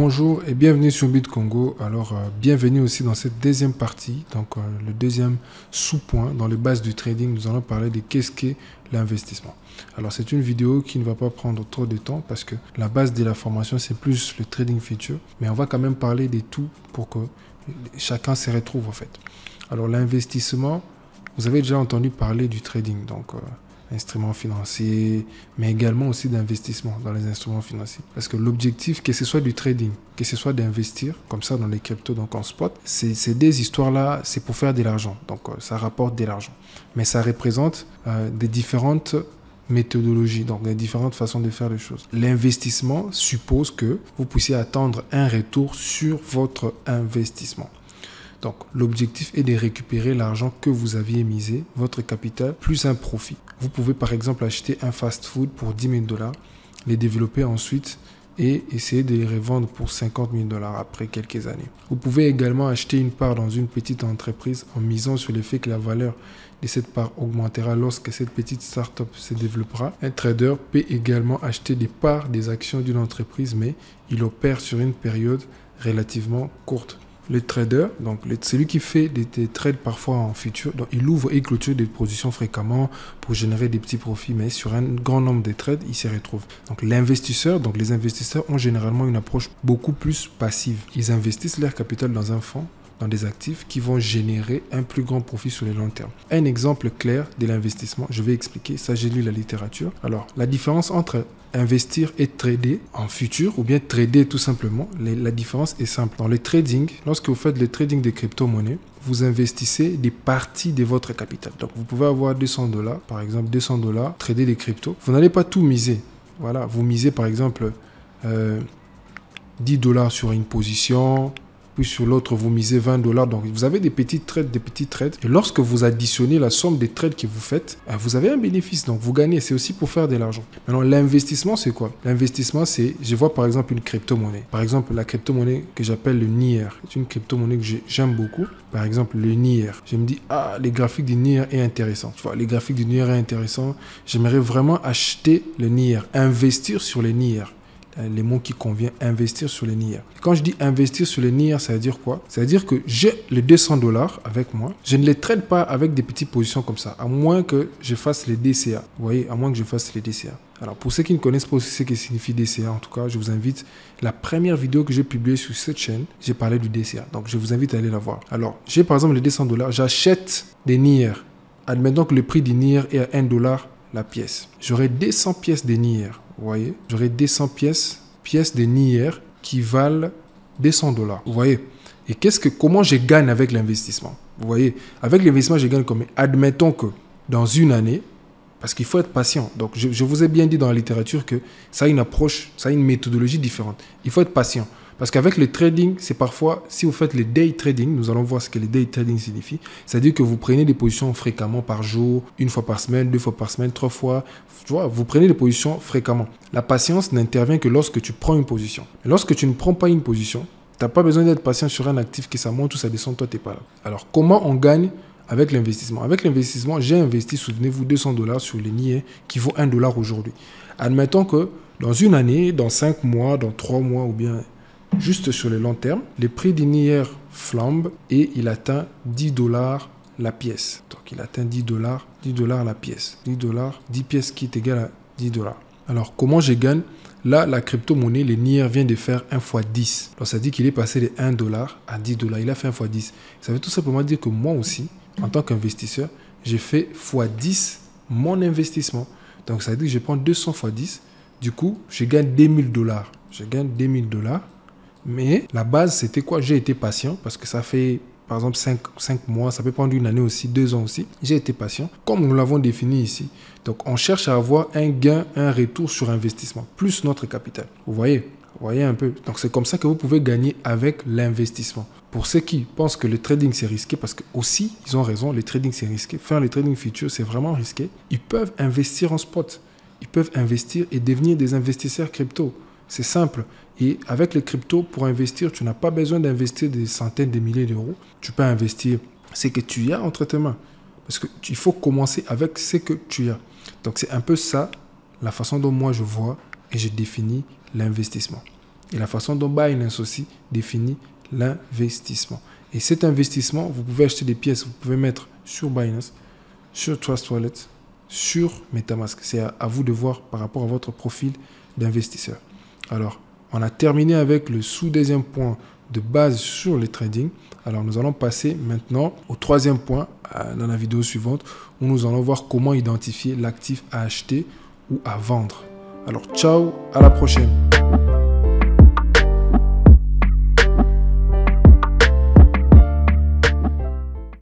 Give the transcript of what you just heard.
Bonjour et bienvenue sur BitCongo. Alors, bienvenue aussi dans cette deuxième partie, donc le deuxième sous-point dans les bases du trading. Nous allons parler de qu'est-ce qu'est l'investissement. Alors, c'est une vidéo qui ne va pas prendre trop de temps parce que la base de la formation, c'est plus le trading future. Mais on va quand même parler de tout pour que chacun se retrouve en fait. Alors, l'investissement, vous avez déjà entendu parler du trading, donc instruments financiers, mais également aussi d'investissement dans les instruments financiers. Parce que l'objectif, que ce soit du trading, que ce soit d'investir, comme ça dans les cryptos, donc en spot, ces deux histoires-là, c'est pour faire de l'argent. Donc ça rapporte de l'argent. Mais ça représente des différentes méthodologies, donc des différentes façons de faire les choses. L'investissement suppose que vous puissiez attendre un retour sur votre investissement. Donc, l'objectif est de récupérer l'argent que vous aviez misé, votre capital, plus un profit. Vous pouvez par exemple acheter un fast-food pour 10 000 $, les développer ensuite et essayer de les revendre pour 50 000 $ après quelques années. Vous pouvez également acheter une part dans une petite entreprise en misant sur le fait que la valeur de cette part augmentera lorsque cette petite start-up se développera. Un trader peut également acheter des parts des actions d'une entreprise, mais il opère sur une période relativement courte. Le trader, donc celui qui fait des trades parfois en futur, donc il ouvre et clôture des positions fréquemment pour générer des petits profits, mais sur un grand nombre de trades, il s'y retrouve. Donc l'investisseur, donc les investisseurs ont généralement une approche beaucoup plus passive. Ils investissent leur capital dans un fonds, dans des actifs qui vont générer un plus grand profit sur le long terme. Un exemple clair de l'investissement, je vais expliquer, ça j'ai lu la littérature. Alors, la différence entre investir et trader en futur ou bien trader tout simplement, la différence est simple. Dans le trading, lorsque vous faites le trading des crypto-monnaies, vous investissez des parties de votre capital. Donc, vous pouvez avoir 200 $, par exemple 200 $, trader des cryptos. Vous n'allez pas tout miser. Voilà, vous misez par exemple 10 $ sur une position, puis sur l'autre, vous misez 20 $. Donc, vous avez des petits trades. Et lorsque vous additionnez la somme des trades que vous faites, vous avez un bénéfice. Donc, vous gagnez. C'est aussi pour faire de l'argent. Maintenant, l'investissement, c'est quoi? L'investissement, c'est, je vois par exemple une crypto-monnaie. Par exemple, la crypto-monnaie que j'appelle le NIR. C'est une crypto-monnaie que j'aime beaucoup. Par exemple, le NIR. Je me dis, les graphiques du NIR est intéressant. Tu vois, les graphiques du NIR est intéressant. J'aimerais vraiment acheter le NIR, investir sur le NIR. Les mots qui conviennent, investir sur les NIR. Quand je dis investir sur les NIR, ça veut dire quoi? Ça veut dire que j'ai les 200 $ avec moi. Je ne les trade pas avec des petites positions comme ça, à moins que je fasse les DCA. Vous voyez, à moins que je fasse les DCA. Alors, pour ceux qui ne connaissent pas aussi ce que signifie DCA, en tout cas, je vous invite. La première vidéo que j'ai publiée sur cette chaîne, j'ai parlé du DCA. Donc, je vous invite à aller la voir. Alors, j'ai par exemple les 200 $, j'achète des NIR. Admettons que le prix des NIR est à 1 $ la pièce. J'aurai 200 pièces de NIR. Vous voyez, j'aurai 200 pièces de NIR qui valent 200 $. Vous voyez, et comment je gagne avec l'investissement? Vous voyez, avec l'investissement, je gagne combien? Admettons que dans une année, parce qu'il faut être patient. Donc, je vous ai bien dit dans la littérature que ça a une approche, ça a une méthodologie différente. Il faut être patient. Parce qu'avec le trading, c'est parfois, si vous faites le day trading, nous allons voir ce que le day trading signifie. C'est-à-dire que vous prenez des positions fréquemment par jour, une fois par semaine, 2 fois par semaine, 3 fois. Tu vois, vous prenez des positions fréquemment. La patience n'intervient que lorsque tu prends une position. Et lorsque tu ne prends pas une position, tu n'as pas besoin d'être patient sur un actif que ça monte ou ça descend, toi, tu n'es pas là. Alors, comment on gagne avec l'investissement? Avec l'investissement, j'ai investi, souvenez-vous, 200 $ sur les NIR qui vaut 1 $ aujourd'hui. Admettons que dans une année, dans 5 mois, dans 3 mois ou bien juste sur le long terme, le prix du NIR flambe et il atteint 10 $ la pièce. Donc, il atteint 10 $, la pièce. 10 $, 10 pièces qui est égal à 10 $. Alors, comment je gagne? Là, la crypto-monnaie, le NIR vient de faire 1 x 10. Donc, ça dit qu'il est passé de 1 $ à 10 $. Il a fait 1 x 10. Ça veut tout simplement dire que moi aussi, en tant qu'investisseur, j'ai fait x 10 mon investissement. Donc, ça veut dire que je prends 200 x 10. Du coup, je gagne 2000 $. Je gagne 2000 $. Mais la base, c'était quoi? J'ai été patient parce que ça fait, par exemple, 5 mois. Ça peut prendre une année aussi, 2 ans aussi. J'ai été patient, comme nous l'avons défini ici. Donc, on cherche à avoir un gain, un retour sur investissement, plus notre capital. Vous voyez un peu. Donc, c'est comme ça que vous pouvez gagner avec l'investissement. Pour ceux qui pensent que le trading, c'est risqué, parce que aussi, ils ont raison, le trading, c'est risqué. Faire le trading futur, c'est vraiment risqué. Ils peuvent investir en spot. Ils peuvent investir et devenir des investisseurs crypto. C'est simple. Et avec les cryptos, pour investir, tu n'as pas besoin d'investir des centaines de milliers d'euros. Tu peux investir ce que tu as entre tes mains. Parce qu'il faut commencer avec ce que tu as. Donc, c'est un peu ça, la façon dont moi je vois et je définis l'investissement. et la façon dont Binance aussi définit l'investissement. Et cet investissement, vous pouvez acheter des pièces, vous pouvez mettre sur Binance, sur Trust Wallet, sur MetaMask. C'est à vous de voir par rapport à votre profil d'investisseur. Alors, on a terminé avec le sous-deuxième point de base sur le trading. Alors, nous allons passer maintenant au troisième point dans la vidéo suivante où nous allons voir comment identifier l'actif à acheter ou à vendre. Alors, ciao, à la prochaine.